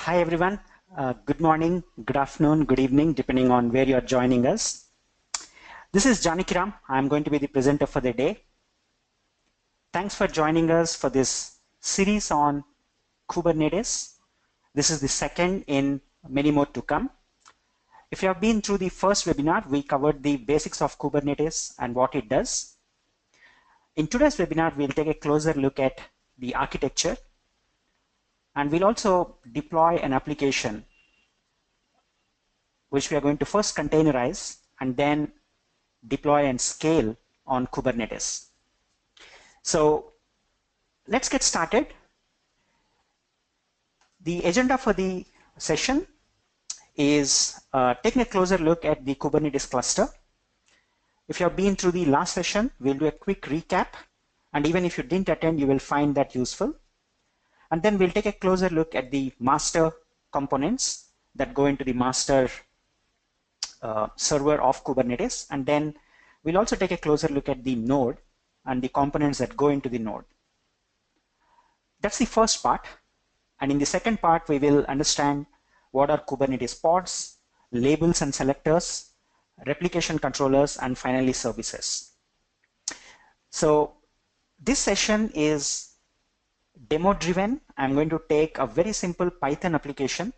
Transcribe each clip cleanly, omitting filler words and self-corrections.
Hi everyone. Good morning, good afternoon, good evening, depending on where you are joining us. This is Janakiram. I'm going to be the presenter for the day. Thanks for joining us for this series on Kubernetes. This is the second in many more to come. If you have been through the first webinar, we covered the basics of Kubernetes and what it does. In today's webinar, we'll take a closer look at the architecture, and we'll also deploy an application which we are going to first containerize and then deploy and scale on Kubernetes. So let's get started. The agenda for the session is taking a closer look at the Kubernetes cluster. If you have been through the last session, we'll do a quick recap, and even if you didn't attend, you will find that useful. And then we'll take a closer look at the master components that go into the master server of Kubernetes, and then we'll also take a closer look at the node and the components that go into the node. That's the first part, and in the second part we will understand what are Kubernetes pods, labels and selectors, replication controllers, and finally services. So this session is demo driven. I'm going to take a very simple Python application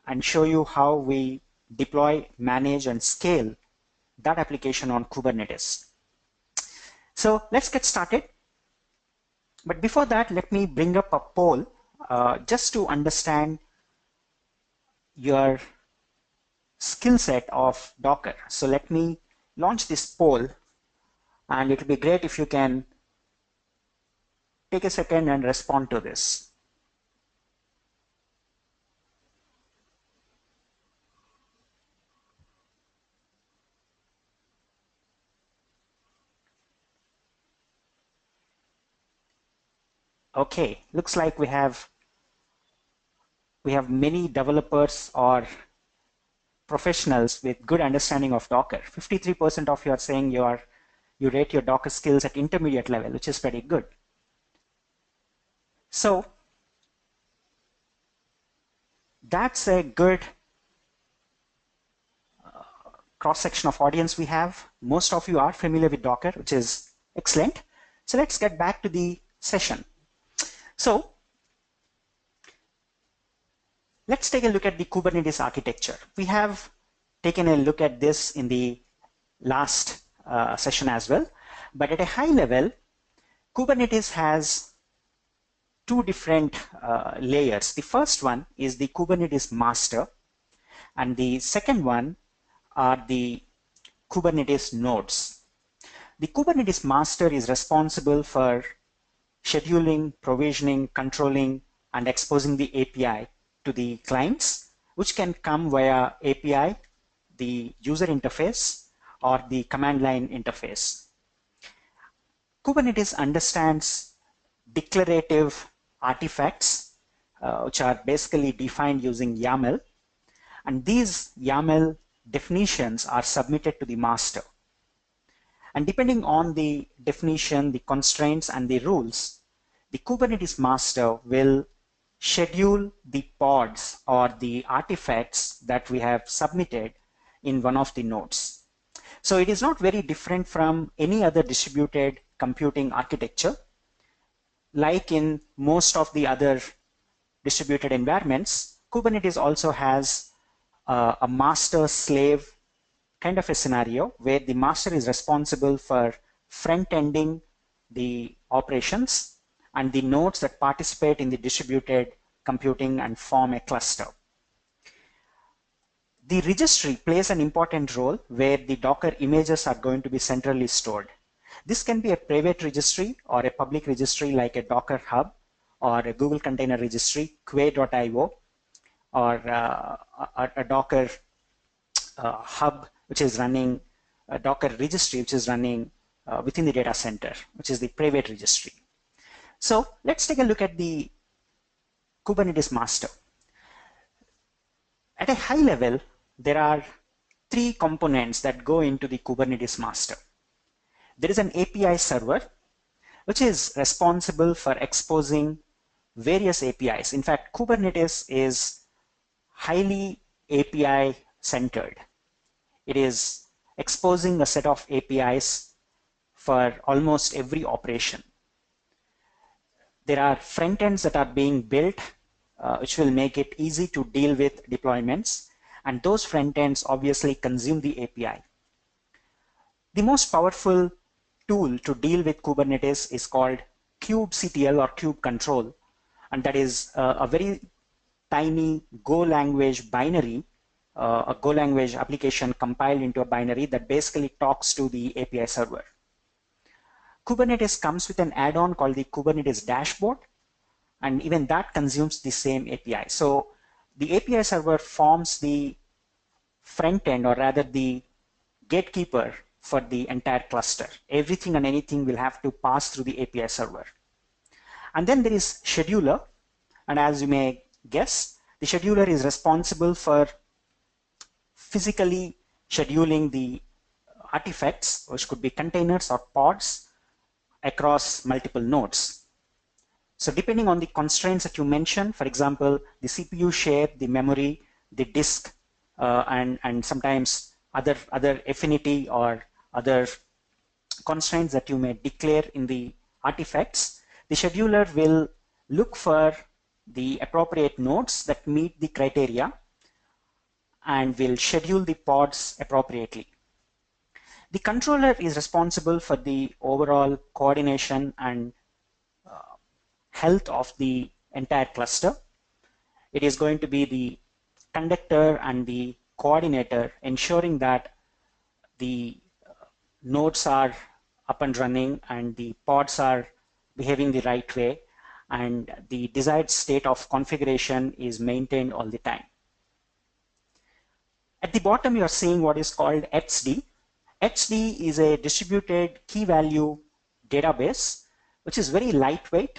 and show you how we deploy, manage, and scale that application on Kubernetes. So let's get started. But before that, let me bring up a poll just to understand your skill set of Docker. So let me launch this poll, and it will be great if you can take a second and respond to this. Okay, looks like we have many developers or professionals with good understanding of Docker. 53% of you are saying you rate your Docker skills at intermediate level, which is pretty good. So that's a good cross-section of audience we have. Most of you are familiar with Docker, which is excellent. So let's get back to the session. So let's take a look at the Kubernetes architecture. We have taken a look at this in the last session as well, but at a high level, Kubernetes has two different layers. The first one is the Kubernetes Master, and the second one are the Kubernetes Nodes. The Kubernetes Master is responsible for scheduling, provisioning, controlling, and exposing the API to the clients, which can come via API, the user interface, or the command line interface. Kubernetes understands declarative artifacts, which are basically defined using YAML, and these YAML definitions are submitted to the master. And depending on the definition, the constraints, and the rules, the Kubernetes master will schedule the pods or the artifacts that we have submitted in one of the nodes. So it is not very different from any other distributed computing architecture. Like in most of the other distributed environments, Kubernetes also has a master-slave kind of a scenario where the master is responsible for front-ending the operations and the nodes that participate in the distributed computing and form a cluster. The registry plays an important role where the Docker images are going to be centrally stored. This can be a private registry or a public registry like a Docker Hub or a Google Container Registry, Quay.io, or a Docker Hub, which is running a Docker registry, which is running within the data center, which is the private registry. So let's take a look at the Kubernetes master. At a high level, there are three components that go into the Kubernetes master. There is an API server, which is responsible for exposing various APIs. In fact, Kubernetes is highly API centered. It is exposing a set of APIs for almost every operation. There are front ends that are being built which will make it easy to deal with deployments, and those front ends obviously consume the API. The most powerful tool to deal with Kubernetes is called Cubectl or Cubectl, and that is a very tiny Go language binary, a Go language application compiled into a binary that basically talks to the API server. Kubernetes comes with an add-on called the Kubernetes dashboard, and even that consumes the same API. So the API server forms the front end, or rather the gatekeeper for the entire cluster. Everything and anything will have to pass through the API server. And then there is scheduler, and as you may guess, the scheduler is responsible for physically scheduling the artifacts, which could be containers or pods, across multiple nodes. So depending on the constraints that you mentioned, for example, the CPU share, the memory, the disk, and sometimes other affinity or other constraints that you may declare in the artifacts, the scheduler will look for the appropriate nodes that meet the criteria and will schedule the pods appropriately. The controller is responsible for the overall coordination and health of the entire cluster. It is going to be the conductor and the coordinator, ensuring that the nodes are up and running and the pods are behaving the right way, and the desired state of configuration is maintained all the time. At the bottom, you are seeing what is called attendee. Attendee is a distributed key value database, which is very lightweight,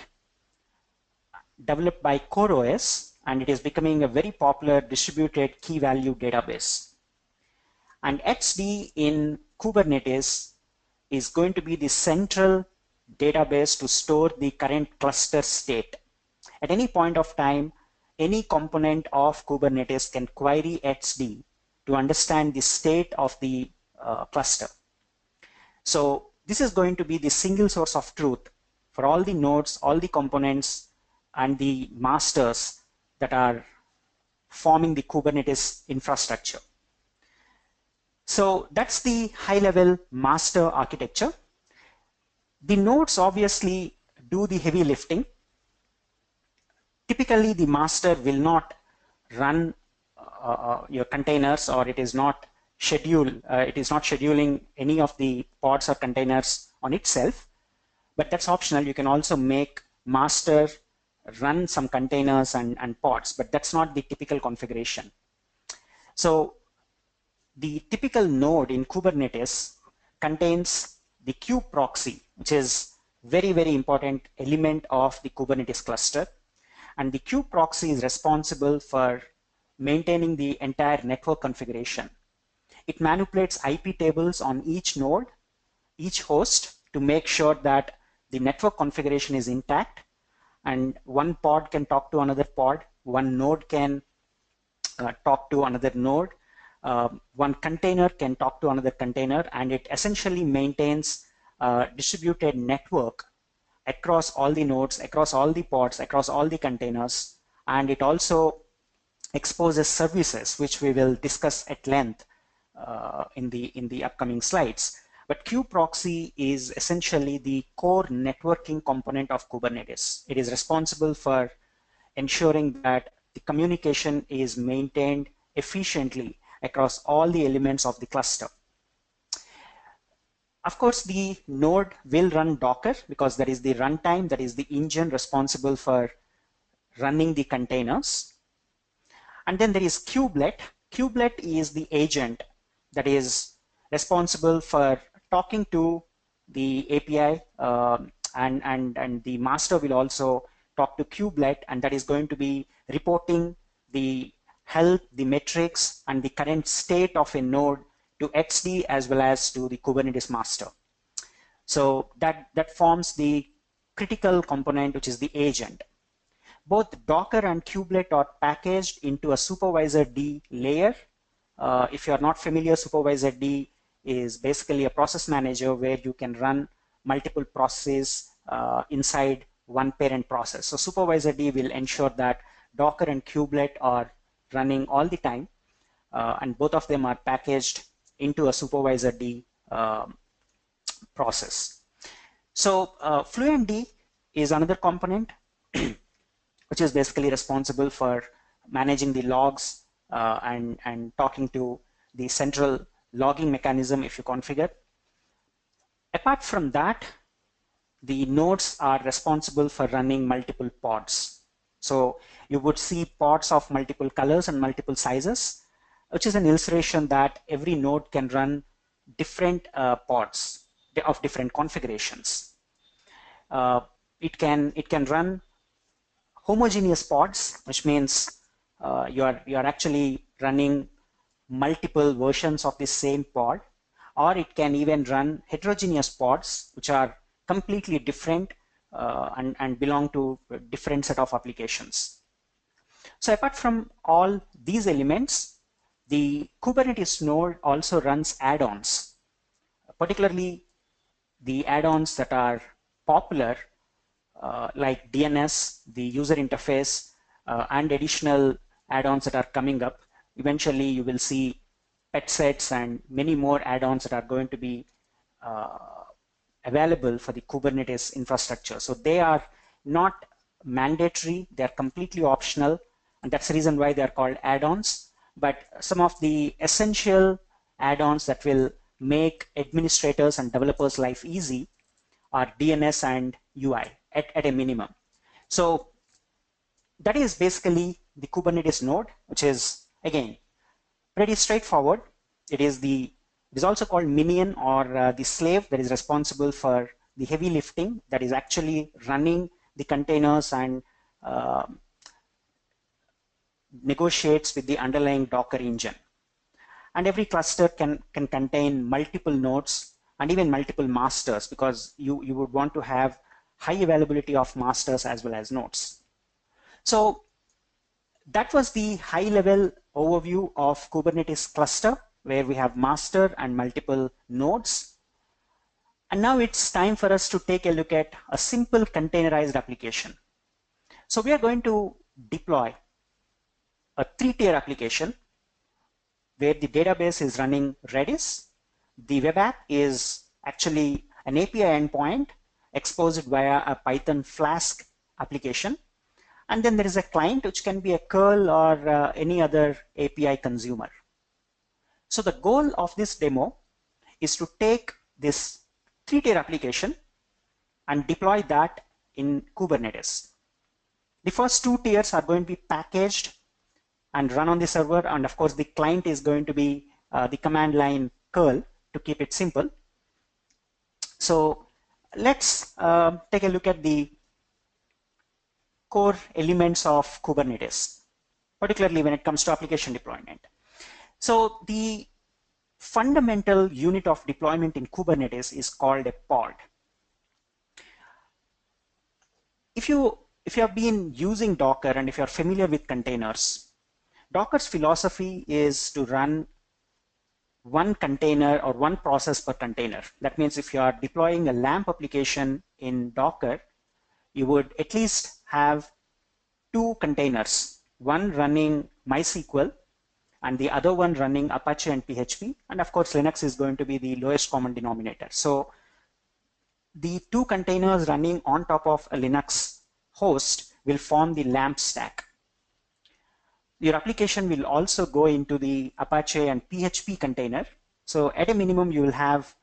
developed by CoreOS, and it is becoming a very popular distributed key value database. And attendee in Kubernetes is going to be the central database to store the current cluster state. At any point of time, any component of Kubernetes can query attendee to understand the state of the cluster. So this is going to be the single source of truth for all the nodes, all the components, and the masters that are forming the Kubernetes infrastructure. So that's the high-level master architecture. The nodes obviously do the heavy lifting. Typically, the master will not run your containers, or it is not scheduling any of the pods or containers on itself, but that's optional. You can also make master run some containers and pods, but that's not the typical configuration. So the typical node in Kubernetes contains the kube proxy, which is very, very important element of the Kubernetes cluster. And the kube proxy is responsible for maintaining the entire network configuration. It manipulates IP tables on each node, each host, to make sure that the network configuration is intact, and one pod can talk to another pod, one node can talk to another node, one container can talk to another container, and it essentially maintains a distributed network across all the nodes, across all the pods, across all the containers, and it also exposes services, which we will discuss at length in the upcoming slides. But kubeproxy is essentially the core networking component of Kubernetes. It is responsible for ensuring that the communication is maintained efficiently across all the elements of the cluster. Of course, the node will run Docker because that is the runtime, that is the engine responsible for running the containers. And then there is Kubelet. Kubelet is the agent that is responsible for talking to the API, and the master will also talk to Kubelet, and that is going to be reporting the health, the metrics, and the current state of a node to attendee as well as to the Kubernetes Master. So that forms the critical component, which is the agent. Both Docker and Cubectl are packaged into a supervisor D layer. If you're not familiar, supervisor D is basically a process manager where you can run multiple processes inside one parent process. So supervisor D will ensure that Docker and Cubectl are running all the time, and both of them are packaged into a supervisor D process. So FluentD is another component which is basically responsible for managing the logs and talking to the central logging mechanism if you configure. Apart from that, the nodes are responsible for running multiple pods. So you would see pods of multiple colors and multiple sizes, which is an illustration that every node can run different pods of different configurations. It can run homogeneous pods, which means you are actually running multiple versions of the same pod, or it can even run heterogeneous pods, which are completely different and belong to a different set of applications. So apart from all these elements, the Kubernetes node also runs add-ons, particularly the add-ons that are popular like DNS, the user interface, and additional add-ons that are coming up. Eventually, you will see pet sets and many more add-ons that are going to be available for the Kubernetes infrastructure. So they are not mandatory, they are completely optional, and that's the reason why they are called add-ons. But some of the essential add-ons that will make administrators and developers' life easy are DNS and UI at a minimum. So that is basically the Kubernetes node, which is again pretty straightforward. It is also called minion, or the slave that is responsible for the heavy lifting, that is actually running the containers and negotiates with the underlying Docker engine. And every cluster can contain multiple nodes and even multiple masters, because you would want to have high availability of masters as well as nodes. So that was the high-level overview of Kubernetes cluster, where we have master and multiple nodes. And now it's time for us to take a look at a simple containerized application. So we are going to deploy a 3-tier application where the database is running Redis. The web app is actually an API endpoint exposed via a Python Flask application. And then there is a client, which can be a curl or any other API consumer. So the goal of this demo is to take this 3-tier application and deploy that in Kubernetes. The first 2 tiers are going to be packaged and run on the server, and of course the client is going to be the command line curl to keep it simple. So let's take a look at the core elements of Kubernetes, particularly when it comes to application deployment. So the fundamental unit of deployment in Kubernetes is called a pod. If you have been using Docker and if you're familiar with containers, Docker's philosophy is to run one container or one process per container. That means if you are deploying a LAMP application in Docker, you would at least have 2 containers, one running MySQL and the other one running Apache and PHP. And of course, Linux is going to be the lowest common denominator. So the 2 containers running on top of a Linux host will form the LAMP stack. Your application will also go into the Apache and PHP container. So at a minimum, you will have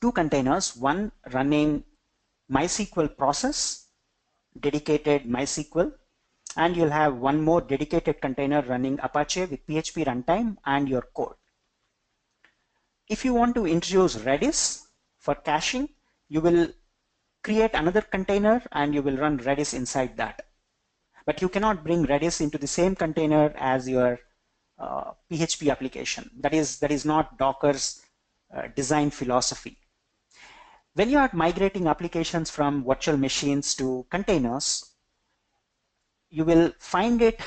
2 containers, one running MySQL process, dedicated MySQL, and you'll have one more dedicated container running Apache with PHP runtime and your code. If you want to introduce Redis for caching, you will create another container and you will run Redis inside that. But you cannot bring Redis into the same container as your PHP application. That is not Docker's design philosophy. When you are migrating applications from virtual machines to containers, you will find it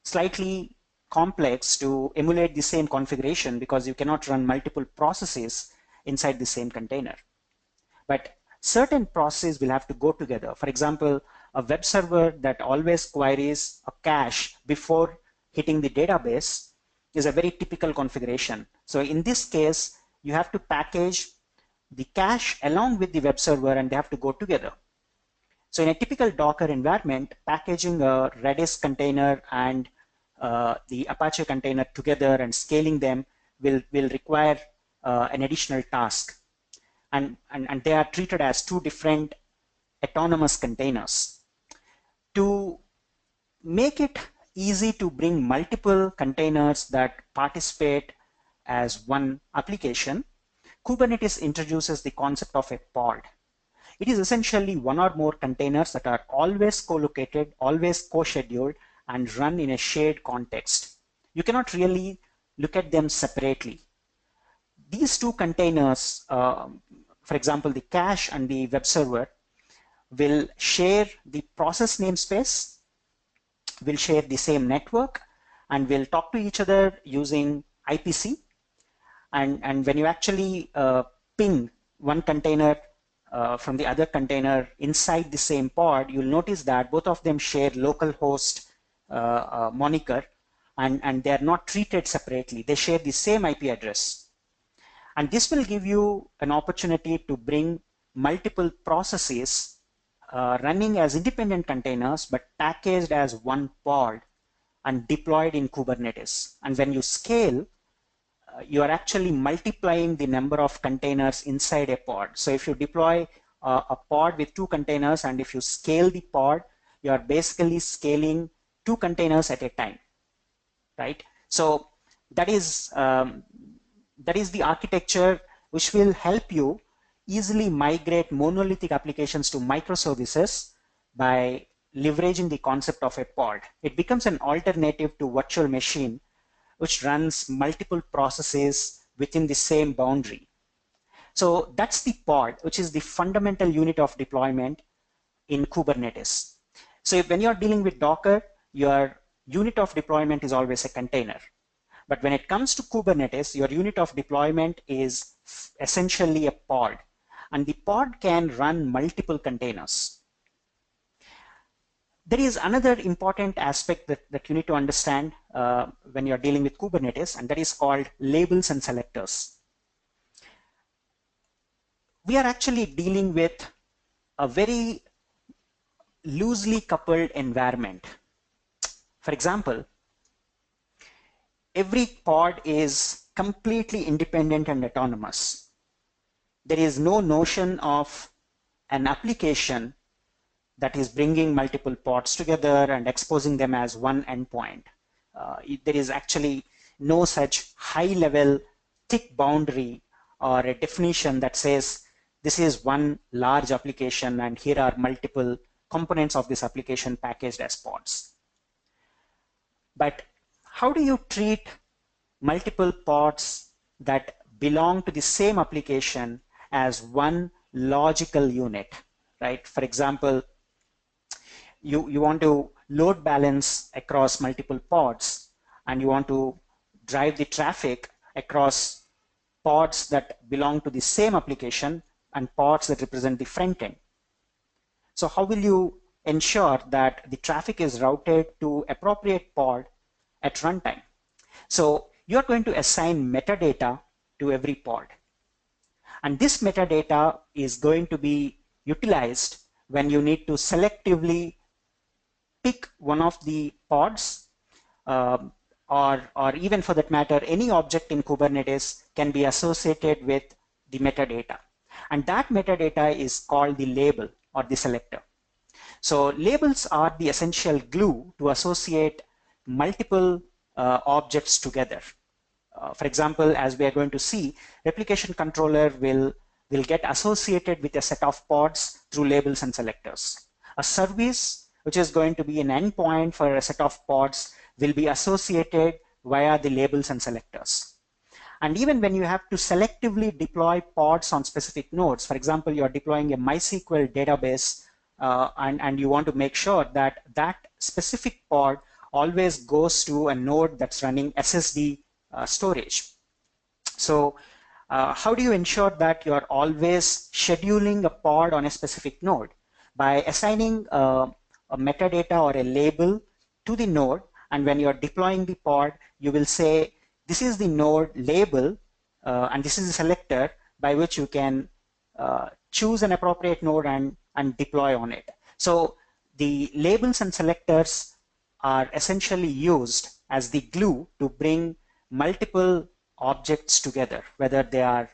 slightly complex to emulate the same configuration because you cannot run multiple processes inside the same container. But certain processes will have to go together. For example, a web server that always queries a cache before hitting the database is a very typical configuration. So in this case, you have to package the cache along with the web server and they have to go together. So in a typical Docker environment, packaging a Redis container and the Apache container together and scaling them will require an additional task. And they are treated as two different autonomous containers. To make it easy to bring multiple containers that participate as one application, Kubernetes introduces the concept of a pod. It is essentially one or more containers that are always co-located, always co-scheduled, and run in a shared context. You cannot really look at them separately. These two containers, for example, the cache and the web server, will share the process namespace, will share the same network, and will talk to each other using IPC. And when you actually ping one container from the other container inside the same pod, you'll notice that both of them share localhost moniker, and they are not treated separately. They share the same IP address. And this will give you an opportunity to bring multiple processes running as independent containers, but packaged as one pod and deployed in Kubernetes. And when you scale, you are actually multiplying the number of containers inside a pod. So if you deploy a pod with two containers, and if you scale the pod, you are basically scaling two containers at a time, right? So that is the architecture which will help you easily migrate monolithic applications to microservices by leveraging the concept of a pod. It becomes an alternative to virtual machine which runs multiple processes within the same boundary. So that's the pod, which is the fundamental unit of deployment in Kubernetes. So when you're dealing with Docker, your unit of deployment is always a container. But when it comes to Kubernetes, your unit of deployment is essentially a pod. And the pod can run multiple containers. There is another important aspect that you need to understand when you're dealing with Kubernetes, and that is called labels and selectors. We are actually dealing with a very loosely coupled environment. For example, every pod is completely independent and autonomous. There is no notion of an application that is bringing multiple pods together and exposing them as one endpoint. There is actually no such high-level thick boundary or a definition that says this is one large application and here are multiple components of this application packaged as pods. But how do you treat multiple pods that belong to the same application as one logical unit, right? For example, you want to load balance across multiple pods, and you want to drive the traffic across pods that belong to the same application and pods that represent the front end. So how will you ensure that the traffic is routed to appropriate pod at runtime? So you're going to assign metadata to every pod. And this metadata is going to be utilized when you need to selectively pick one of the pods, or even for that matter, any object in Kubernetes can be associated with the metadata. And that metadata is called the label or the selector. So labels are the essential glue to associate multiple objects together. For example, as we are going to see, replication controller will get associated with a set of pods through labels and selectors. A service, which is going to be an endpoint for a set of pods, will be associated via the labels and selectors. And even when you have to selectively deploy pods on specific nodes, for example, you're deploying a MySQL database and you want to make sure that that specific pod always goes to a node that's running SSD storage. So how do you ensure that you're always scheduling a pod on a specific node? By assigning a metadata or a label to the node, and when you're deploying the pod, you will say, this is the node label, and this is the selector by which you can choose an appropriate node and deploy on it. So the labels and selectors are essentially used as the glue to bring multiple objects together, whether they are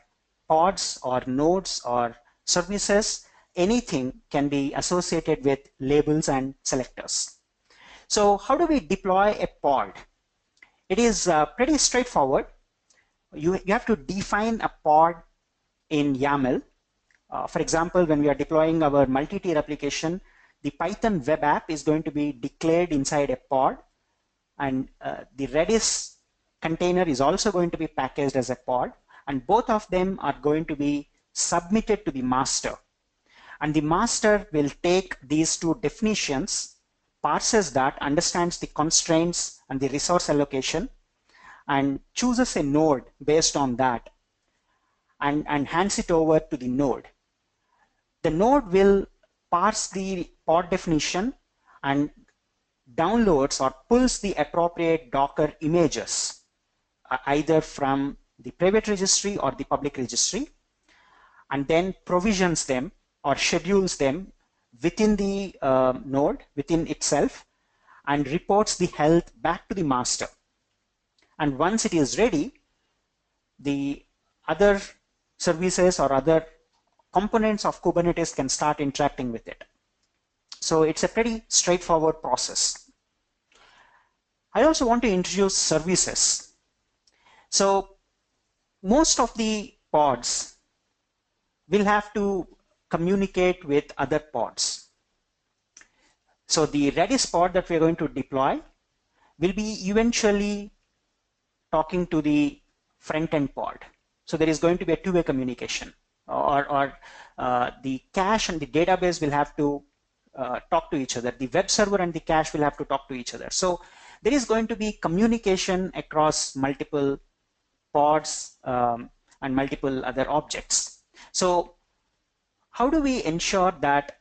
pods or nodes or services. Anything can be associated with labels and selectors. So how do we deploy a pod? It is pretty straightforward. You have to define a pod in YAML. For example, when we are deploying our multi-tier application, the Python web app is going to be declared inside a pod, and the Redis container is also going to be packaged as a pod, and both of them are going to be submitted to the master. And the master will take these two definitions, parses that, understands the constraints and the resource allocation, and chooses a node based on that, and hands it over to the node. The node will parse the pod definition and downloads or pulls the appropriate Docker images, either from the private registry or the public registry, and then provisions them or schedules them within the node, within itself, and reports the health back to the master. And once it is ready, the other services or other components of Kubernetes can start interacting with it. So it's a pretty straightforward process. I also want to introduce services. So most of the pods will have to communicate with other pods. So the Redis pod that we're going to deploy will be eventually talking to the front-end pod. So there is going to be a two-way communication, or the cache and the database will have to talk to each other. The web server and the cache will have to talk to each other. So there is going to be communication across multiple pods and multiple other objects. So how do we ensure that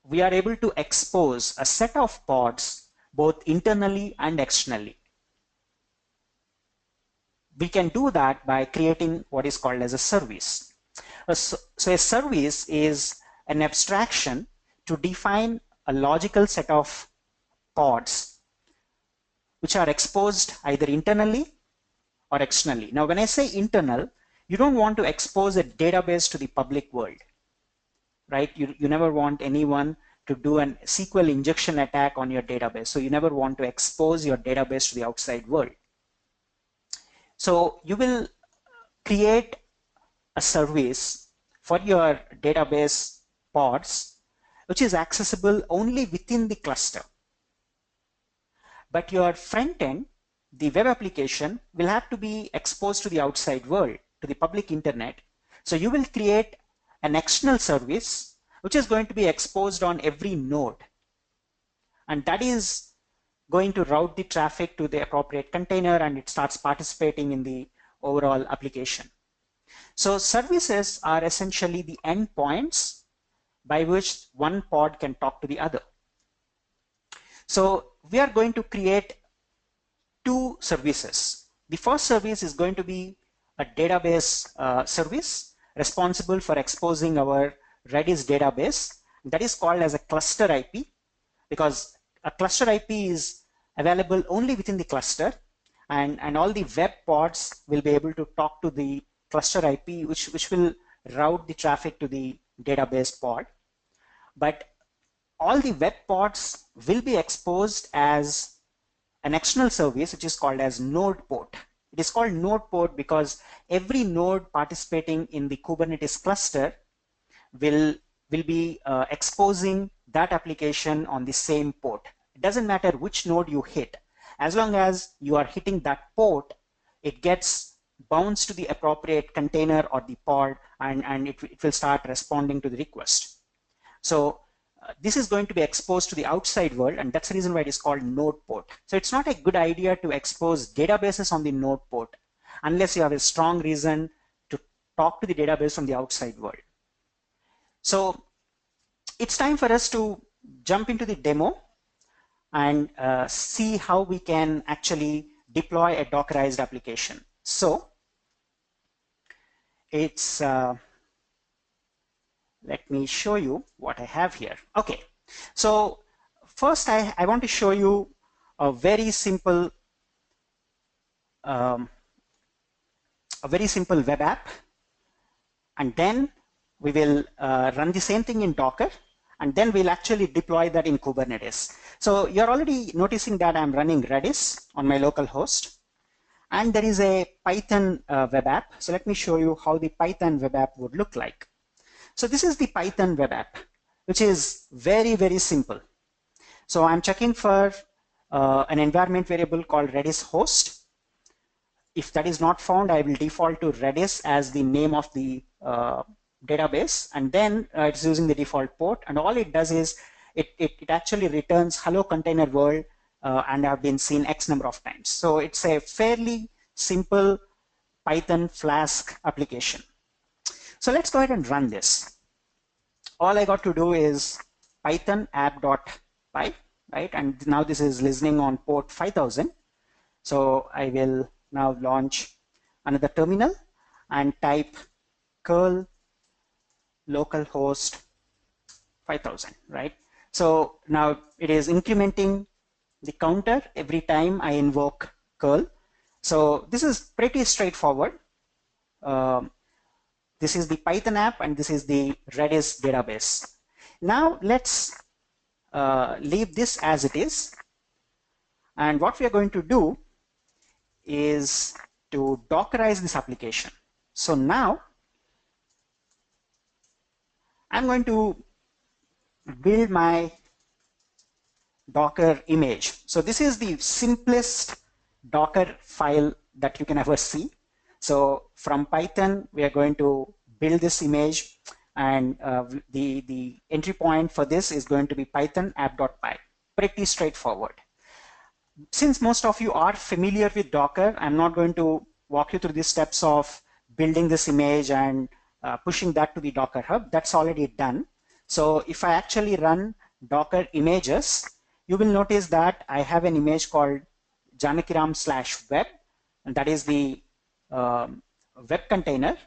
we are able to expose a set of pods both internally and externally? We can do that by creating what is called as a service. So a service is an abstraction to define a logical set of pods which are exposed either internally or externally. Now, when I say internal, you don't want to expose a database to the public world, right? You never want anyone to do an SQL injection attack on your database. So you never want to expose your database to the outside world. So you will create a service for your database pods, which is accessible only within the cluster. But your front end, the web application, will have to be exposed to the outside world, to the public internet. So you will create an external service which is going to be exposed on every node. And that is going to route the traffic to the appropriate container, and it starts participating in the overall application. So services are essentially the endpoints by which one pod can talk to the other. So we are going to create two services. The first service is going to be a database service responsible for exposing our Redis database. That is called as a cluster IP, because a cluster IP is available only within the cluster, and all the web pods will be able to talk to the cluster IP, which will route the traffic to the database pod. But all the web pods will be exposed as an external service which is called as NodePort. It is called NodePort because every node participating in the Kubernetes cluster will be exposing that application on the same port. It doesn't matter which node you hit. As long as you are hitting that port, it gets bounced to the appropriate container or the pod, and it will start responding to the request. So this is going to be exposed to the outside world, and that's the reason why it is called NodePort. So it's not a good idea to expose databases on the NodePort unless you have a strong reason to talk to the database from the outside world. So it's time for us to jump into the demo and see how we can actually deploy a Dockerized application. So it's let me show you what I have here. Okay, so first I want to show you a very simple web app, and then we will run the same thing in Docker, and then we'll actually deploy that in Kubernetes. So you're already noticing that I'm running Redis on my local host, and there is a Python web app. So let me show you how the Python web app would look like. So this is the Python web app, which is very, very simple. So I'm checking for an environment variable called Redis host. If that is not found, I will default to Redis as the name of the database, and then it's using the default port, and all it does is it actually returns hello container world, and have been seen X number of times. So it's a fairly simple Python Flask application. So let's go ahead and run this. All I got to do is python app.py, right? And now this is listening on port 5000. So I will now launch another terminal and type curl localhost 5000, right? So now it is incrementing the counter every time I invoke curl. So this is pretty straightforward. This is the Python app, and this is the Redis database. Now let's leave this as it is. And what we are going to do is to Dockerize this application. So now I'm going to build my Docker image. So this is the simplest Docker file that you can ever see. So from Python, we are going to build this image, and the entry point for this is going to be python app.py. Pretty straightforward. Since most of you are familiar with Docker, I'm not going to walk you through the steps of building this image and pushing that to the Docker Hub. That's already done. So if I actually run Docker images, you will notice that I have an image called janakiram/web, and that is the web container,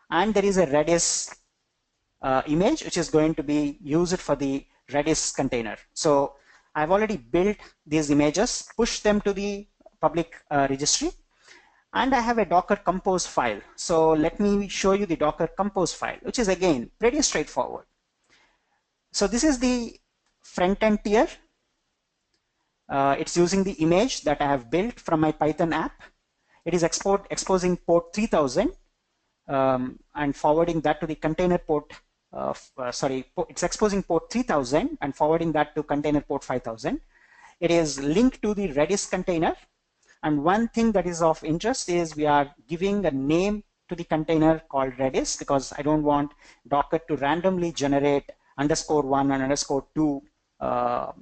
and there is a Redis image which is going to be used for the Redis container. So I've already built these images, pushed them to the public registry, and I have a Docker compose file. So let me show you the Docker compose file, which is again pretty straightforward. So this is the front-end tier. It's using the image that I have built from my Python app. It is exposing port 3000 and forwarding that to the container port. It's exposing port 3000 and forwarding that to container port 5000. It is linked to the Redis container. And one thing that is of interest is we are giving a name to the container called Redis, because I don't want Docker to randomly generate _1 and _2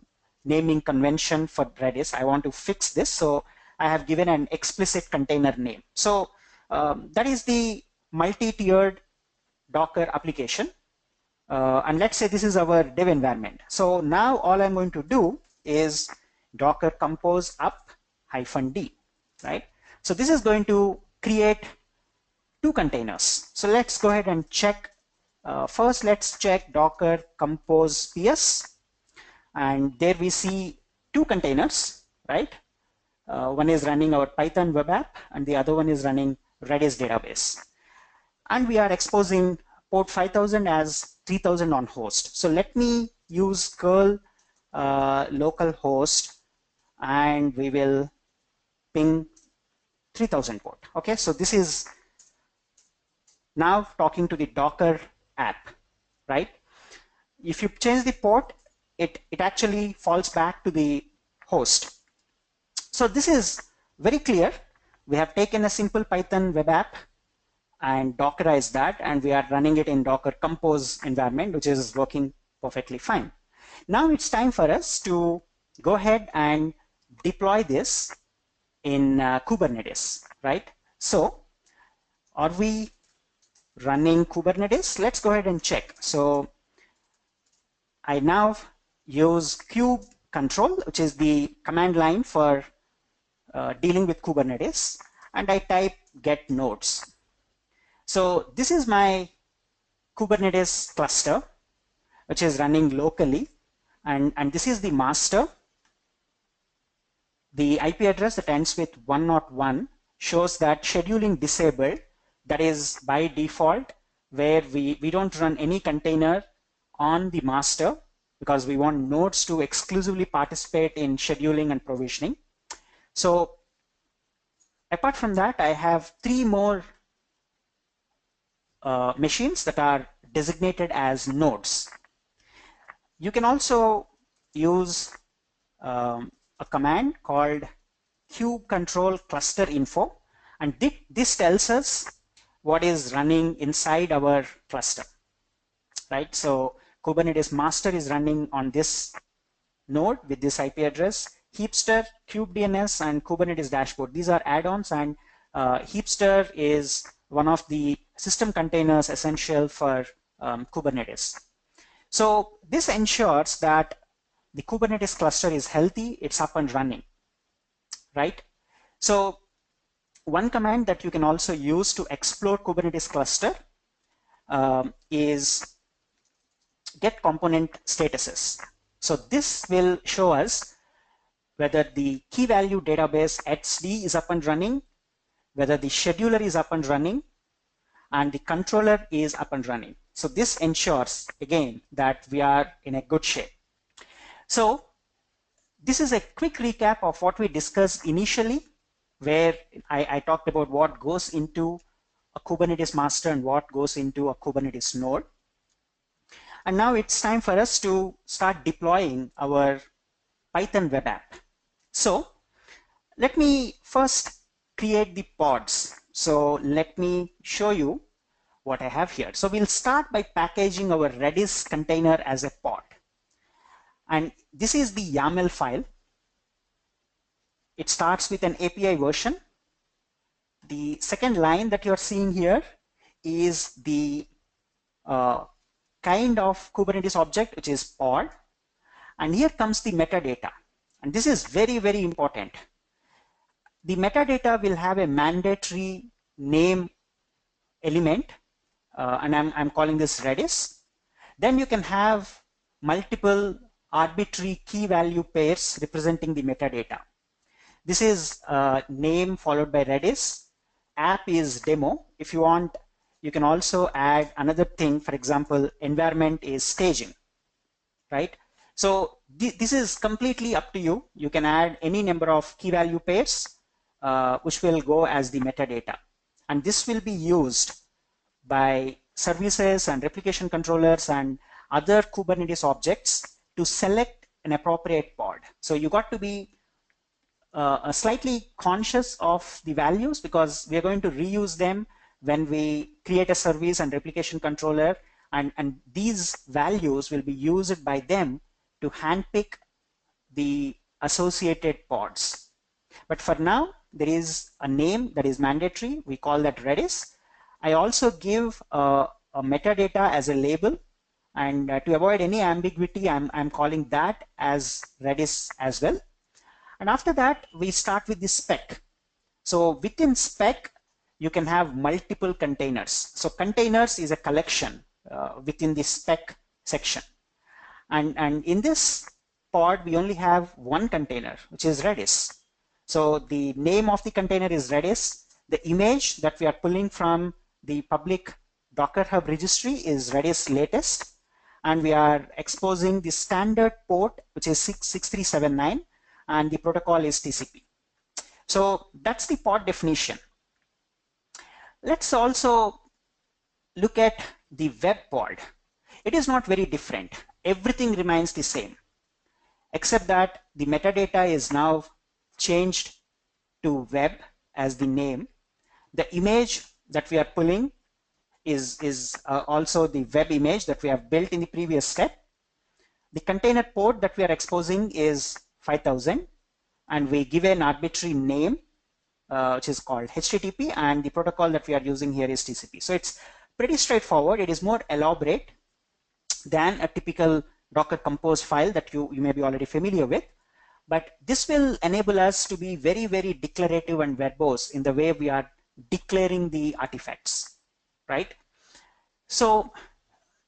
naming convention for Redis. I want to fix this. So I have given an explicit container name. So that is the multi-tiered Docker application. And let's say this is our dev environment. So now all I'm going to do is Docker compose up -d, right? So this is going to create two containers. So let's go ahead and check. First, let's check Docker compose ps. And there we see two containers, right? One is running our Python web app, and the other one is running Redis database. And we are exposing port 5000 as 3000 on host. So let me use curl localhost, and we will ping 3000 port. Okay, so this is now talking to the Docker app, right? If you change the port, it actually falls back to the host. So this is very clear. We have taken a simple Python web app and Dockerized that, and we are running it in Docker compose environment, which is working perfectly fine. Now it's time for us to go ahead and deploy this in Kubernetes, right? So are we running Kubernetes? Let's go ahead and check. So I now use Cubectl, which is the command line for dealing with Kubernetes, and I type get nodes. So this is my Kubernetes cluster, which is running locally, and this is the master. The IP address that ends with 101 shows that scheduling disabled. That is by default, where we don't run any container on the master because we want nodes to exclusively participate in scheduling and provisioning. So apart from that, I have 3 more machines that are designated as nodes. You can also use a command called Kubecontrol cluster info, and this tells us what is running inside our cluster, right? So Kubernetes Master is running on this node with this IP address. Heapster, kubedns, and Kubernetes Dashboard, these are add-ons, and Heapster is one of the system containers essential for Kubernetes. So this ensures that the Kubernetes cluster is healthy, it's up and running, right? So one command that you can also use to explore Kubernetes cluster is get component statuses. So this will show us whether the key value database etcd is up and running, whether the scheduler is up and running, and the controller is up and running. So this ensures, again, that we are in a good shape. So this is a quick recap of what we discussed initially, where I talked about what goes into a Kubernetes master and what goes into a Kubernetes node. And now it's time for us to start deploying our Python web app. So let me first create the pods. So let me show you what I have here. So we'll start by packaging our Redis container as a pod. And this is the YAML file. It starts with an API version. The second line that you're seeing here is the kind of Kubernetes object, which is pod. And here comes the metadata. And this is very, very important. The metadata will have a mandatory name element, and I'm calling this Redis. Then you can have multiple arbitrary key value pairs representing the metadata. This is name followed by Redis. App is demo. If you want, you can also add another thing. For example, environment is staging, right? So this is completely up to you. You can add any number of key value pairs, which will go as the metadata. And this will be used by services and replication controllers and other Kubernetes objects to select an appropriate pod. So you got to be slightly conscious of the values, because we are going to reuse them when we create a service and replication controller, and these values will be used by them to handpick the associated pods. But for now, there is a name that is mandatory. We call that Redis. I also give a metadata as a label, and to avoid any ambiguity, I'm calling that as Redis as well. And after that, we start with the spec. So within spec, you can have multiple containers. So containers is a collection within the spec section. And in this pod, we only have one container, which is Redis. So the name of the container is Redis. The image that we are pulling from the public Docker Hub registry is Redis latest. And we are exposing the standard port, which is 6379, and the protocol is TCP. So that's the pod definition. Let's also look at the web pod. It is not very different. Everything remains the same, except that the metadata is now changed to web as the name. The image that we are pulling is also the web image that we have built in the previous step. The container port that we are exposing is 5000, and we give an arbitrary name, which is called HTTP, and the protocol that we are using here is TCP. So it's pretty straightforward. It is more elaborate than a typical Docker Compose file that you may be already familiar with. But this will enable us to be very, very declarative and verbose in the way we are declaring the artifacts, right? So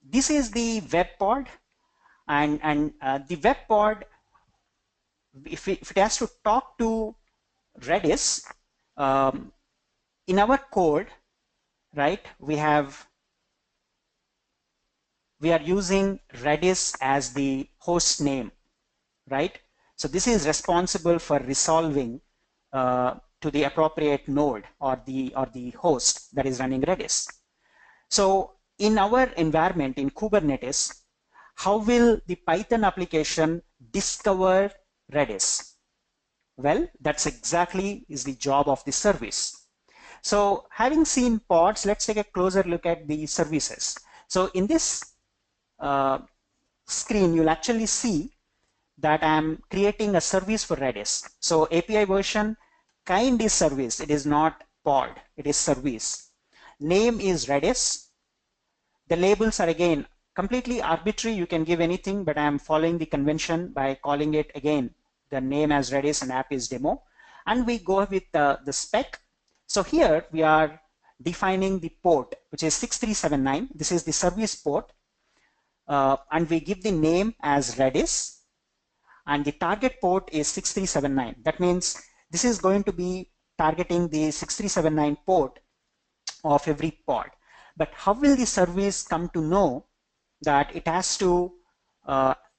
this is the web pod, and the web pod, if it has to talk to Redis, in our code, right, we are using Redis as the host name, right? So this is responsible for resolving to the appropriate node or the host that is running Redis. So in our environment in Kubernetes, how will the Python application discover Redis? Well, that's exactly is the job of the service. So having seen pods, let's take a closer look at the services. So in this screen, you'll actually see that I'm creating a service for Redis. So API version kind is service. It is not pod. It is service. Name is Redis. The labels are again completely arbitrary. You can give anything, but I'm following the convention by calling it again the name as Redis and app is demo. And we go with the spec. So here we are defining the port, which is 6379. This is the service port. And we give the name as Redis. And the target port is 6379. That means this is going to be targeting the 6379 port of every pod. But how will the service come to know that it has to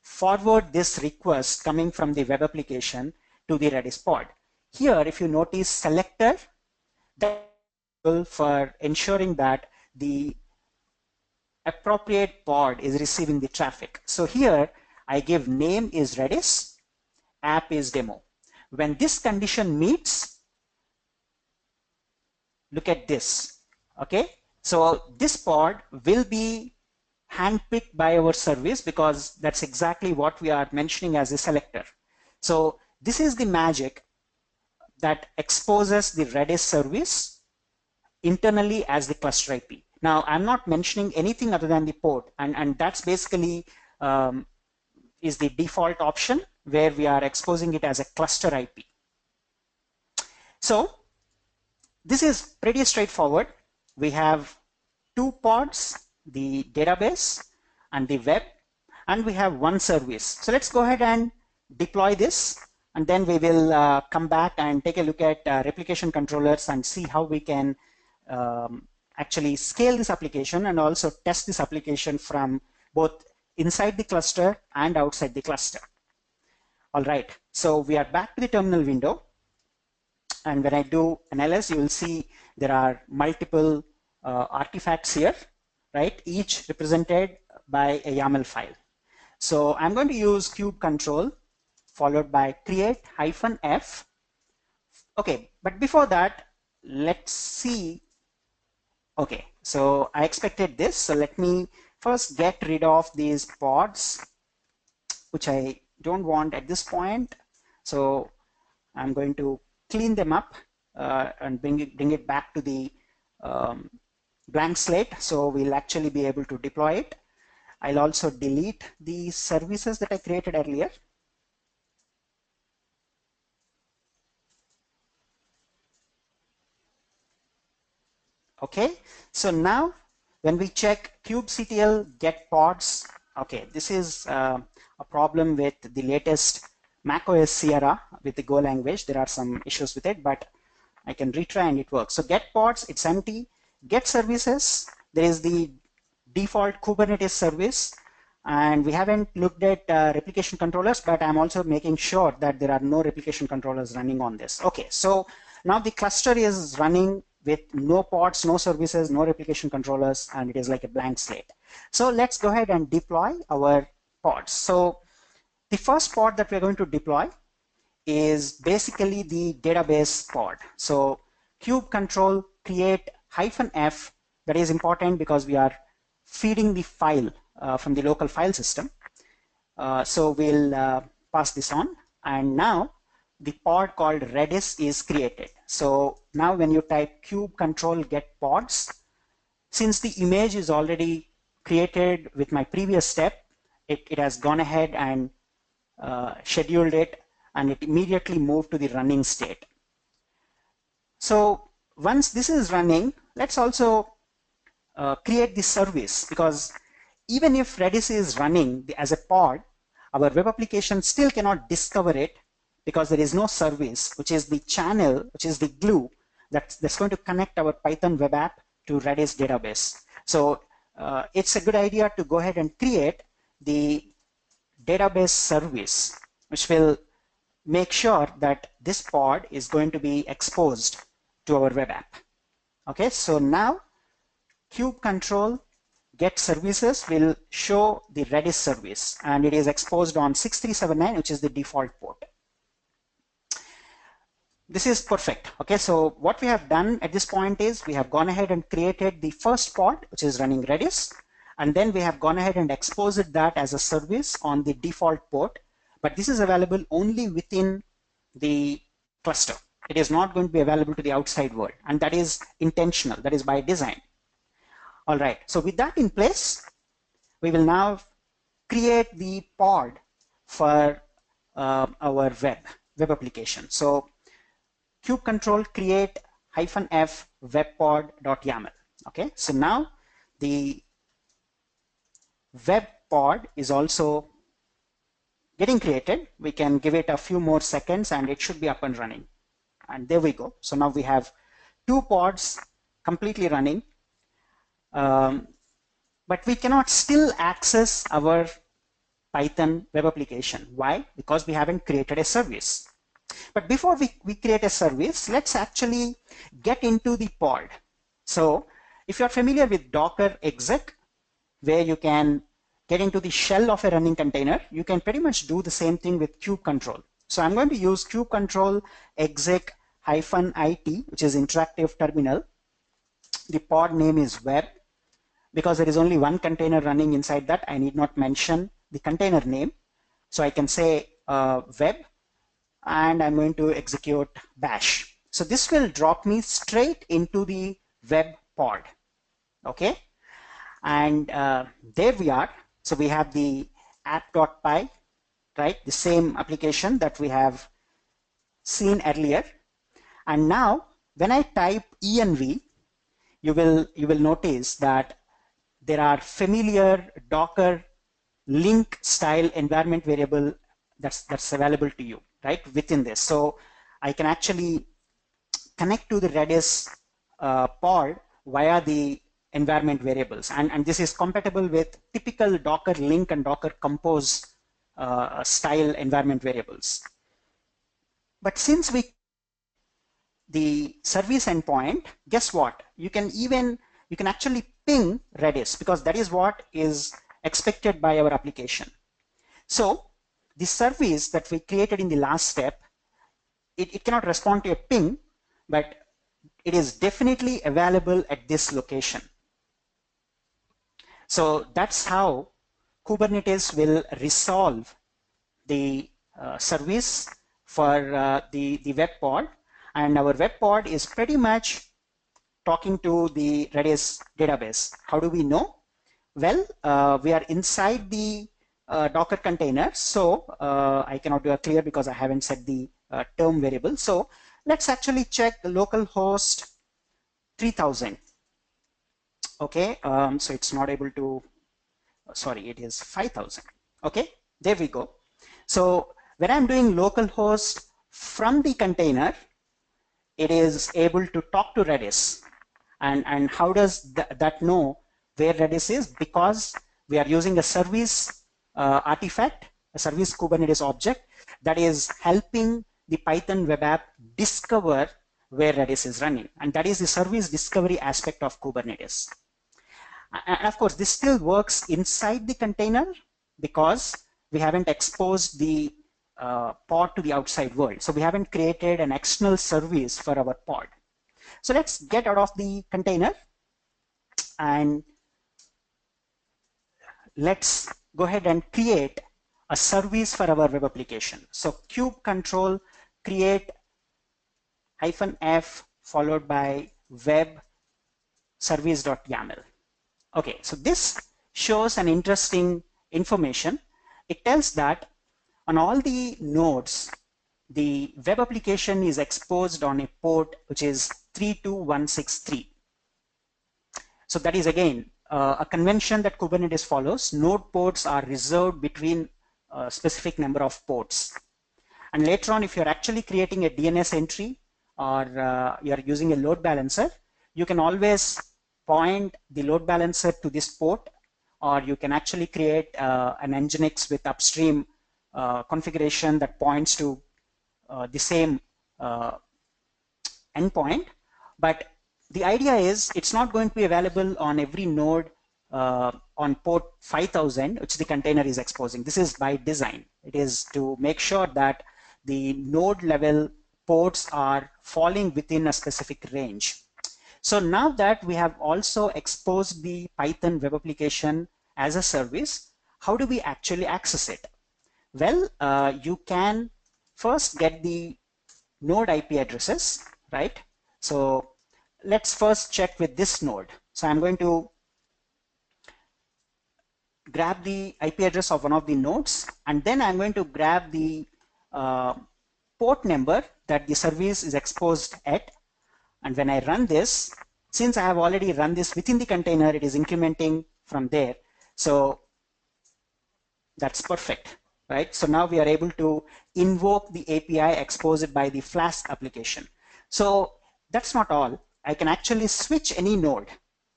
forward this request coming from the web application to the Redis pod? Here, if you notice selector, that is for ensuring that the appropriate pod is receiving the traffic. So here I give name is Redis, app is demo. When this condition meets, look at this, okay? So this pod will be handpicked by our service because that's exactly what we are mentioning as a selector. So this is the magic that exposes the Redis service internally as the cluster IP. Now, I'm not mentioning anything other than the port, and that's basically is the default option where we are exposing it as a cluster IP. So this is pretty straightforward. We have two pods, the database and the web, and we have one service. So let's go ahead and deploy this, and then we will come back and take a look at replication controllers and see how we can actually scale this application and also test this application from both inside the cluster and outside the cluster. All right, so we are back to the terminal window. And when I do an ls, you will see there are multiple artifacts here, right? Each represented by a YAML file. So I'm going to use kubectl followed by create -f. Okay, but before that, let's see. Okay, so I expected this. So let me first get rid of these pods, which I don't want at this point. So I'm going to clean them up and bring it back to the blank slate. So we'll actually be able to deploy it. I'll also delete the services that I created earlier. Okay, so now when we check kubectl get pods, okay, this is a problem with the latest macOS Sierra with the Go language. There are some issues with it, but I can retry and it works. So get pods, it's empty. Get services, there is the default Kubernetes service, and we haven't looked at replication controllers, but I'm also making sure that there are no replication controllers running on this. Okay, so now the cluster is running with no pods, no services, no replication controllers, and it is like a blank slate. So let's go ahead and deploy our pods. So the first pod that we're going to deploy is basically the database pod. So kubectl create -f, that is important because we are feeding the file from the local file system. So we'll pass this on, and now the pod called Redis is created. So now when you type kubectl get pods, since the image is already created with my previous step, it has gone ahead and scheduled it, and it immediately moved to the running state. So once this is running, let's also create the service, because even if Redis is running as a pod, our web application still cannot discover it because there is no service, which is the channel, which is the glue that's going to connect our Python web app to Redis database. So it's a good idea to go ahead and create the database service, which will make sure that this pod is going to be exposed to our web app. Okay, so now kubectl get services will show the Redis service, and it is exposed on 6379, which is the default port. This is perfect. Okay, so what we have done at this point is we have gone ahead and created the first pod, which is running Redis, and then we have gone ahead and exposed that as a service on the default port. But this is available only within the cluster. It is not going to be available to the outside world, and that is intentional. That is by design. All right, so with that in place, we will now create the pod for our web application. So kubectl create -f webpod.yaml. Okay, so now the web pod is also getting created. We can give it a few more seconds and it should be up and running. And there we go. So now we have 2 pods completely running. But we cannot still access our Python web application. Why? Because we haven't created a service. But before we create a service, let's actually get into the pod. So if you're familiar with Docker exec, where you can get into the shell of a running container, you can pretty much do the same thing with kubectl. So I'm going to use kubectl exec -it, which is interactive terminal. The pod name is web. Because there is only one container running inside that, I need not mention the container name. So I can say web, and I'm going to execute bash. So this will drop me straight into the web pod. Okay, and there we are. So we have the app.py, right? The same application that we have seen earlier. And now when I type env, you will notice that there are familiar Docker link style environment variable that's available to you, right, within this. So I can actually connect to the Redis pod via the environment variables, and this is compatible with typical Docker link and Docker compose style environment variables. But since the service endpoint, guess what? You can actually ping Redis, because that is what is expected by our application. So the service that we created in the last step, it cannot respond to a ping, but it is definitely available at this location. So that's how Kubernetes will resolve the service for the web pod, and our web pod is pretty much talking to the Redis database. How do we know? Well, we are inside the Docker container, so I cannot do a clear because I haven't set the term variable. So let's actually check the localhost 3000. Okay, so it's not able to, sorry, it is 5000. Okay, there we go. So when I'm doing localhost from the container, it is able to talk to Redis. And how does that know where Redis is? Because we are using a service artifact, a service Kubernetes object that is helping the Python web app discover where Redis is running. And that is the service discovery aspect of Kubernetes. And of course, this still works inside the container because we haven't exposed the pod to the outside world. So we haven't created an external service for our pod. So let's get out of the container and let's go ahead and create a service for our web application. So Cubectl create -f followed by web service.yaml. Okay, so this shows an interesting information. It tells that on all the nodes, the web application is exposed on a port which is 32163. So that is again a convention that Kubernetes follows. Node ports are reserved between a specific number of ports. And later on, if you're actually creating a DNS entry or you're using a load balancer, you can always point the load balancer to this port, or you can actually create an Nginx with upstream configuration that points to the same endpoint. But the idea is it's not going to be available on every node on port 5000, which the container is exposing. This is by design. It is to make sure that the node level ports are falling within a specific range. So now that we have also exposed the Python web application as a service, how do we actually access it? Well, you can first get the node IP addresses, right? So let's first check with this node. So I'm going to grab the IP address of one of the nodes, and then I'm going to grab the port number that the service is exposed at. And when I run this, since I have already run this within the container, it is incrementing from there. So that's perfect, right? So now we are able to invoke the API exposed by the Flask application. So that's not all. I can actually switch any node,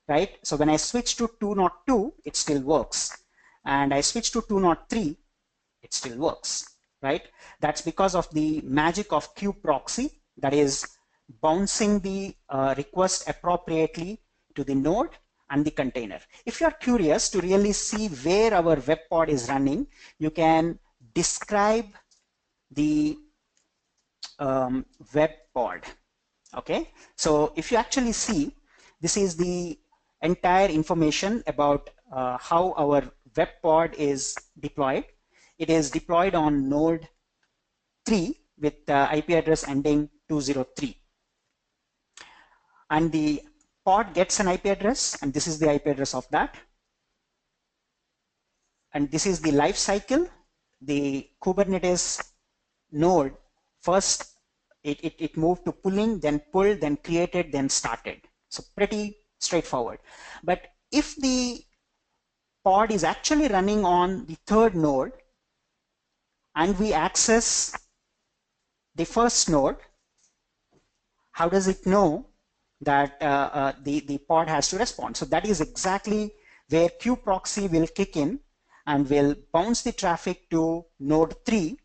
right? So when I switch to 202, it still works. And I switch to 203, it still works, right? That's because of the magic of kubeproxy, that is bouncing the request appropriately to the node and the container. If you are curious to really see where our web pod is running, you can describe the web pod. Okay, so if you actually see, this is the entire information about how our web pod is deployed. It is deployed on node 3 with IP address ending 203. And the pod gets an IP address, and this is the IP address of that. And this is the life cycle. The Kubernetes node, first it moved to pulling, then pulled, then created, then started. So pretty straightforward. But if the pod is actually running on the third node and we access the first node, how does it know that the pod has to respond? So that is exactly where kubeproxy will kick in and will bounce the traffic to node 3.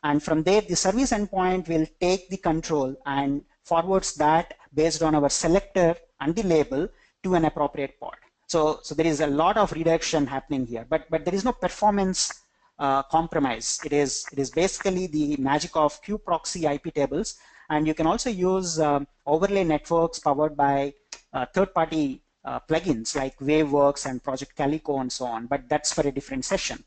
And from there, the service endpoint will take the control and forwards that based on our selector and the label to an appropriate pod. So there is a lot of redirection happening here, but there is no performance compromise. It is basically the magic of kubeproxy IP tables. And you can also use overlay networks powered by third-party plugins like Waveworks and Project Calico and so on, but that's for a different session.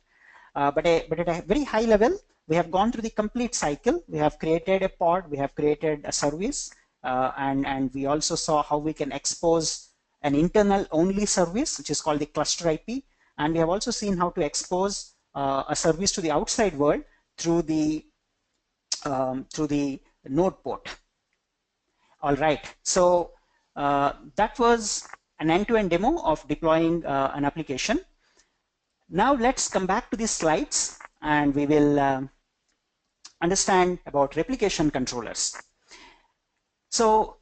But at a very high level, we have gone through the complete cycle. We have created a pod, we have created a service, and we also saw how we can expose an internal only service, which is called the cluster IP. And we have also seen how to expose a service to the outside world through the NodePort. All right, so that was an end-to-end demo of deploying an application. Now let's come back to the slides and we will understand about replication controllers. So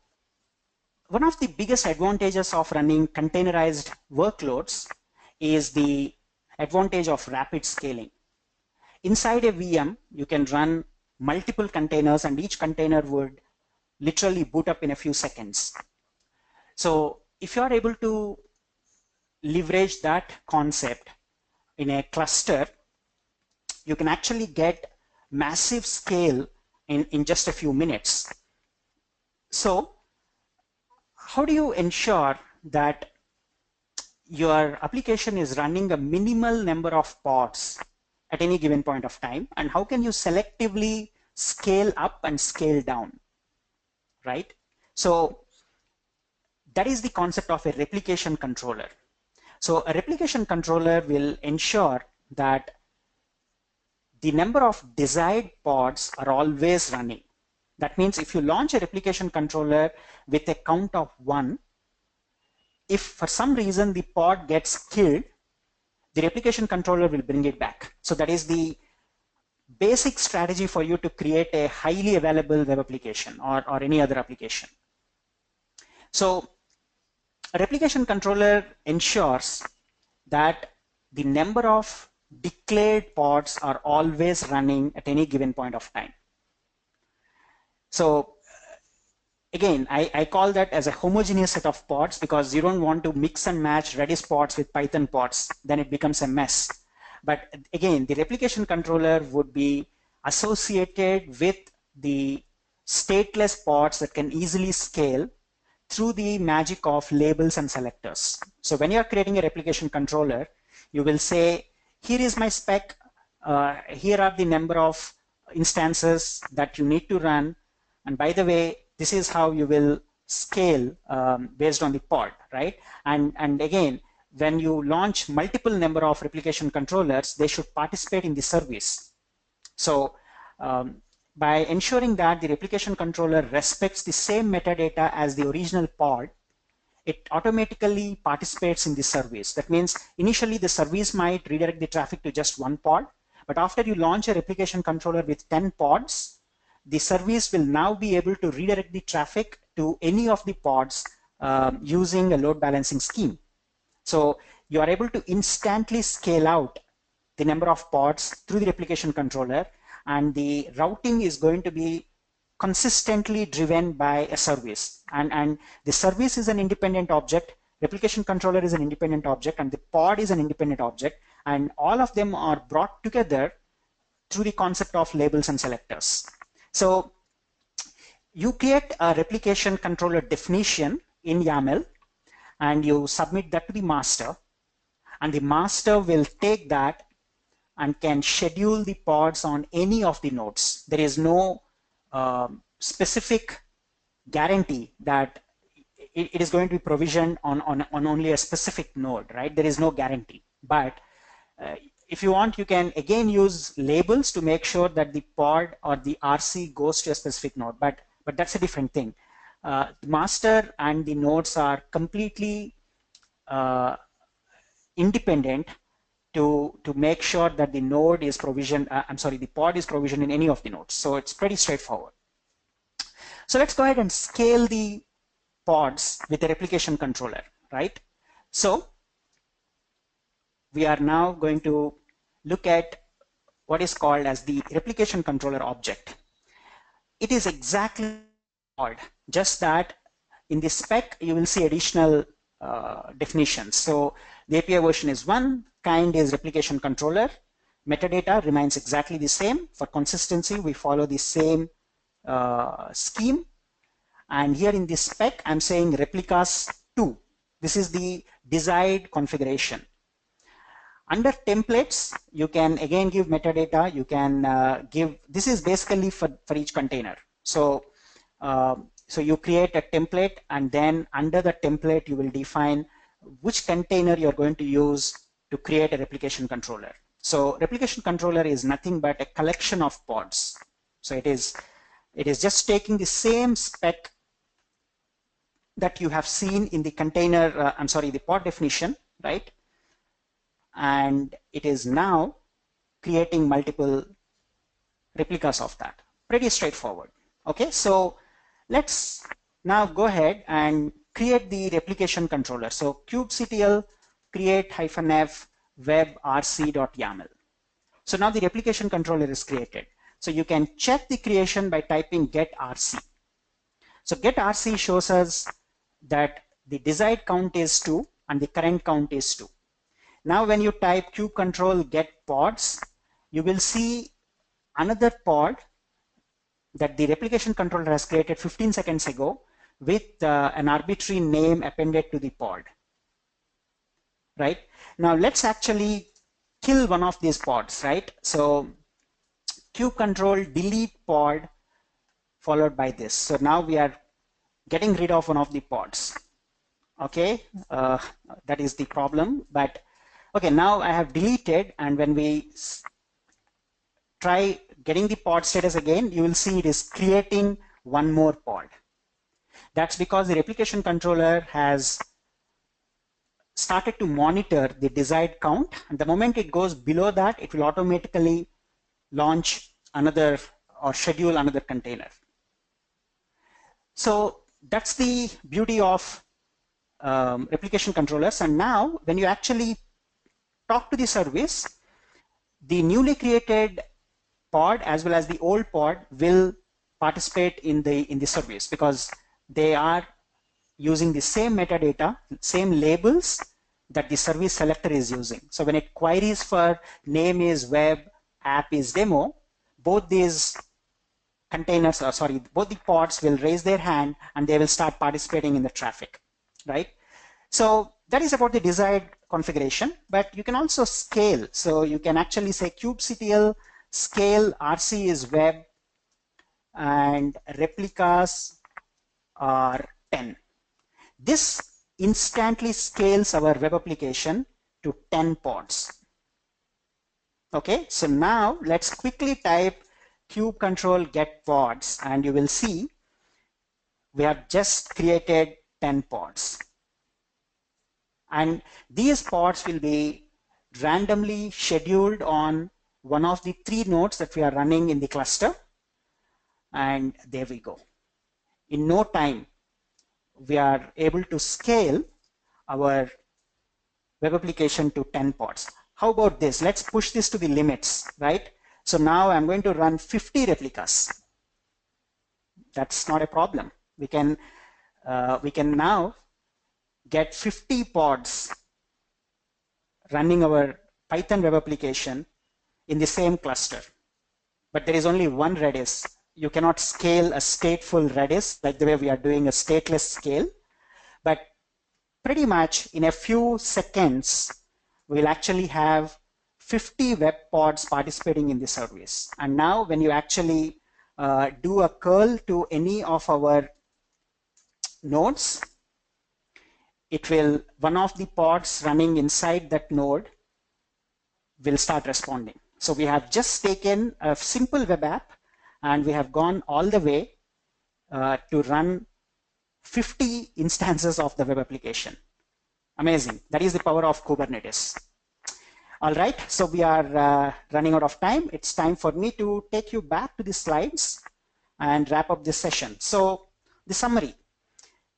one of the biggest advantages of running containerized workloads is the advantage of rapid scaling. Inside a VM, you can run multiple containers and each container would literally boot up in a few seconds. So if you are able to leverage that concept in a cluster, you can actually get massive scale in just a few minutes. So how do you ensure that your application is running a minimal number of pods at any given point of time, and how can you selectively scale up and scale down, right? So that is the concept of a replication controller. So a replication controller will ensure that the number of desired pods are always running. That means if you launch a replication controller with a count of 1, if for some reason the pod gets killed, the replication controller will bring it back. So that is the basic strategy for you to create a highly available web application or any other application. So a replication controller ensures that the number of declared pods are always running at any given point of time. So again, I call that as a homogeneous set of pods because you don't want to mix and match Redis pods with Python pods, then it becomes a mess. But again, the replication controller would be associated with the stateless pods that can easily scale through the magic of labels and selectors. So when you're creating a replication controller, you will say, here is my spec, here are the number of instances that you need to run, and by the way, this is how you will scale based on the pod, right? And again, when you launch multiple number of replication controllers, they should participate in the service. So by ensuring that the replication controller respects the same metadata as the original pod, it automatically participates in the service. That means initially the service might redirect the traffic to just one pod, but after you launch a replication controller with 10 pods, the service will now be able to redirect the traffic to any of the pods using a load balancing scheme. So you are able to instantly scale out the number of pods through the replication controller, and the routing is going to be consistently driven by a service. And the service is an independent object, replication controller is an independent object, and the pod is an independent object, and all of them are brought together through the concept of labels and selectors. So you create a replication controller definition in YAML, and you submit that to the master, and the master will take that and can schedule the pods on any of the nodes. There is no specific guarantee that it is going to be provisioned on only a specific node, right? There is no guarantee. But if you want, you can again use labels to make sure that the pod or the RC goes to a specific node, but that's a different thing. The master and the nodes are completely independent to make sure that the node is provisioned, the pod is provisioned in any of the nodes. So it's pretty straightforward. So let's go ahead and scale the pods with a replication controller, right? So we are now going to look at what is called as the replication controller object. It is exactly pod, just that in the spec you will see additional definitions. So the API version is 1, kind is replication controller, metadata remains exactly the same. For consistency, we follow the same scheme. And here in this spec, I'm saying replicas 2. This is the desired configuration. Under templates, you can again give metadata. You can give, this is basically for each container. So, so you create a template, and then under the template, you will define which container you're going to use to create a replication controller. So replication controller is nothing but a collection of pods. So it is just taking the same spec that you have seen in the container, the pod definition, right? And it is now creating multiple replicas of that. Pretty straightforward. Okay, so let's now go ahead and create the replication controller. So kubectl create -f web rc.yaml. So now the replication controller is created. So you can check the creation by typing get rc. So get rc shows us that the desired count is 2 and the current count is 2. Now when you type kubectl get pods, you will see another pod that the replication controller has created 15 seconds ago with an arbitrary name appended to the pod. Right? Now let's actually kill one of these pods, right? So Cubectl delete pod followed by this. So now we are getting rid of one of the pods. Okay, that is the problem. But okay, now I have deleted, and when we try getting the pod status again, you will see it is creating one more pod. That's because the replication controller has started to monitor the desired count, and the moment it goes below that, it will automatically launch another or schedule another container. So that's the beauty of replication controllers. And now when you actually talk to the service, the newly created pod as well as the old pod will participate in the service, because they are using the same metadata, same labels that the service selector is using. So when it queries for name is web, app is demo, both these containers, both the pods will raise their hand and they will start participating in the traffic, right? So that is about the desired configuration, but you can also scale. So you can actually say kubectl scale RC is web and replicas are 10. This instantly scales our web application to 10 pods. Okay, so now let's quickly type kubectl get pods, and you will see we have just created 10 pods. And these pods will be randomly scheduled on one of the 3 nodes that we are running in the cluster. And there we go. In no time, we are able to scale our web application to 10 pods. How about this? Let's push this to the limits, right? So now I'm going to run 50 replicas. That's not a problem. We can now get 50 pods running our Python web application in the same cluster. But there is only one Redis. You cannot scale a stateful Redis like the way we are doing a stateless scale. But pretty much in a few seconds, we'll actually have 50 web pods participating in the service. And now when you actually do a curl to any of our nodes, it will, one of the pods running inside that node will start responding. So we have just taken a simple web app and we have gone all the way to run 50 instances of the web application. Amazing. That is the power of Kubernetes. All right, so we are running out of time. It's time for me to take you back to the slides and wrap up this session. So the summary: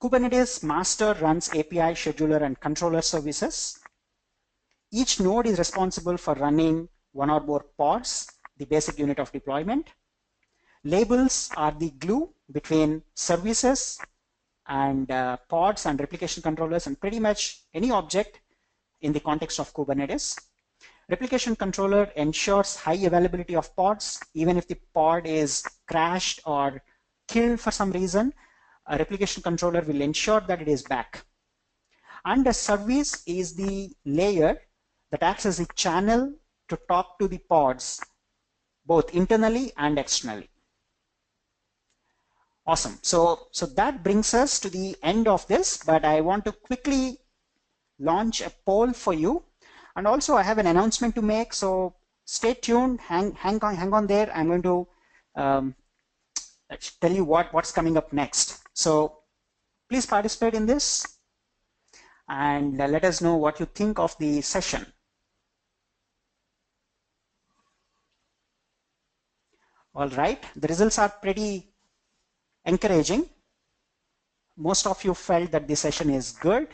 Kubernetes Master runs API, scheduler, and controller services. Each node is responsible for running one or more pods, the basic unit of deployment. Labels are the glue between services and pods and replication controllers and pretty much any object in the context of Kubernetes. Replication controller ensures high availability of pods. Even if the pod is crashed or killed for some reason, a replication controller will ensure that it is back. And a service is the layer that acts as a channel to talk to the pods, both internally and externally. Awesome. So that brings us to the end of this, but I want to quickly launch a poll for you. And also I have an announcement to make, so stay tuned, hang on there. I'm going to tell you what's coming up next. So please participate in this and let us know what you think of the session. All right, the results are pretty encouraging. Most of you felt that the session is good.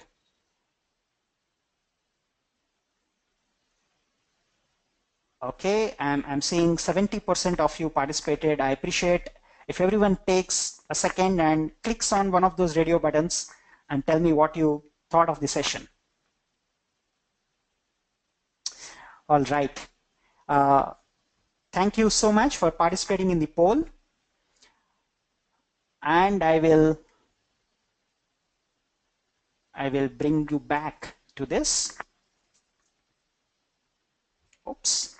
Okay, I'm seeing 70% of you participated. I appreciate if everyone takes a second and clicks on one of those radio buttons and tell me what you thought of the session. All right. Thank you so much for participating in the poll. And I will bring you back to this. Oops.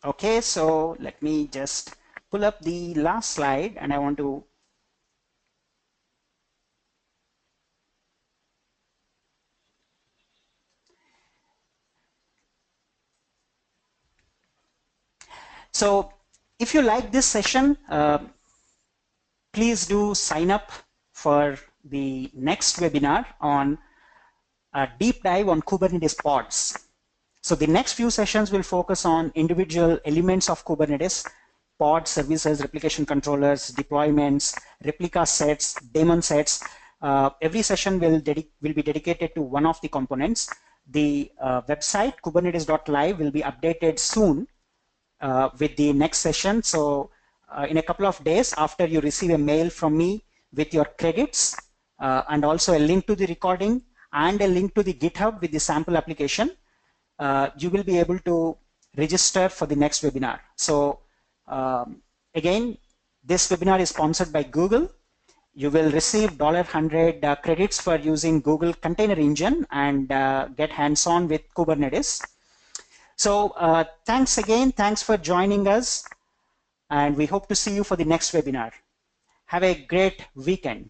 Okay, so let me just pull up the last slide, and I want to so if you like this session, please do sign up for the next webinar on a deep dive on Kubernetes pods. So the next few sessions will focus on individual elements of Kubernetes, pod services, replication controllers, deployments, replica sets, daemon sets. Every session will be dedicated to one of the components. The website kubernetes.live will be updated soon with the next session. So in a couple of days after you receive a mail from me with your credits and also a link to the recording and a link to the GitHub with the sample application, you will be able to register for the next webinar. So again, this webinar is sponsored by Google. You will receive $100 credits for using Google Container Engine and get hands-on with Kubernetes. So thanks again. Thanks for joining us. And we hope to see you for the next webinar. Have a great weekend.